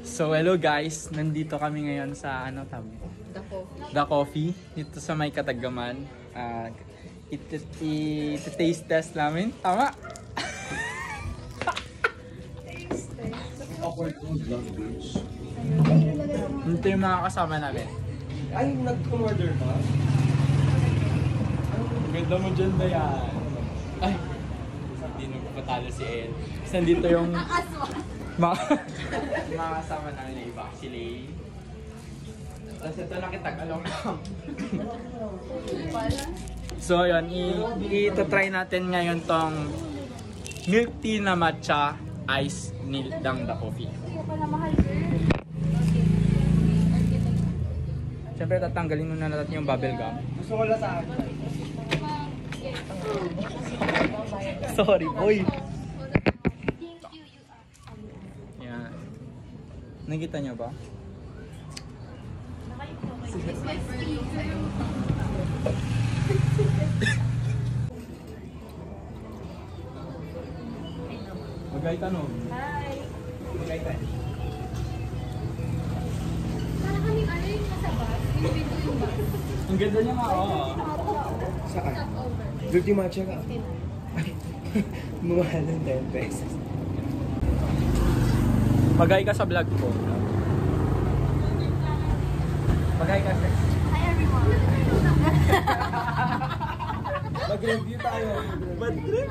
So hello guys, nandito kami ngayon sa ano tawag? The Coffee. Dito sa may Katagaman. Taste test namin. Tama? Awkward food love beach. Ito yung mga kasama namin. Ay, nag-order ka? Ganda mo dyan ba yan? Ay! Hindi nung patalo si El. Kasi nandito yung mga kasama namin na iba. Si Lay. Tapos ito nakitag-along lang. So yun, i-try natin ngayon tong milk tea na matcha ice nildang the coffee. Siyempre tatanggalin muna natin yung bubble gum. Gusto ko lang sa akin. Sorry boy. Yan. Nakita niyo ba? Magay tanong. Hi! Magay tanong. Para kaming ano yung nasa bus? Yung window yung bus? Ang ganda niya nga, oo. Saan? Stopover. Dirty matcha ka? Ay, mamahal ng 10 pesos. Magay ka sa vlog ko. Magay ka sa... Hi everyone! Mag-review tayo. Bad trip!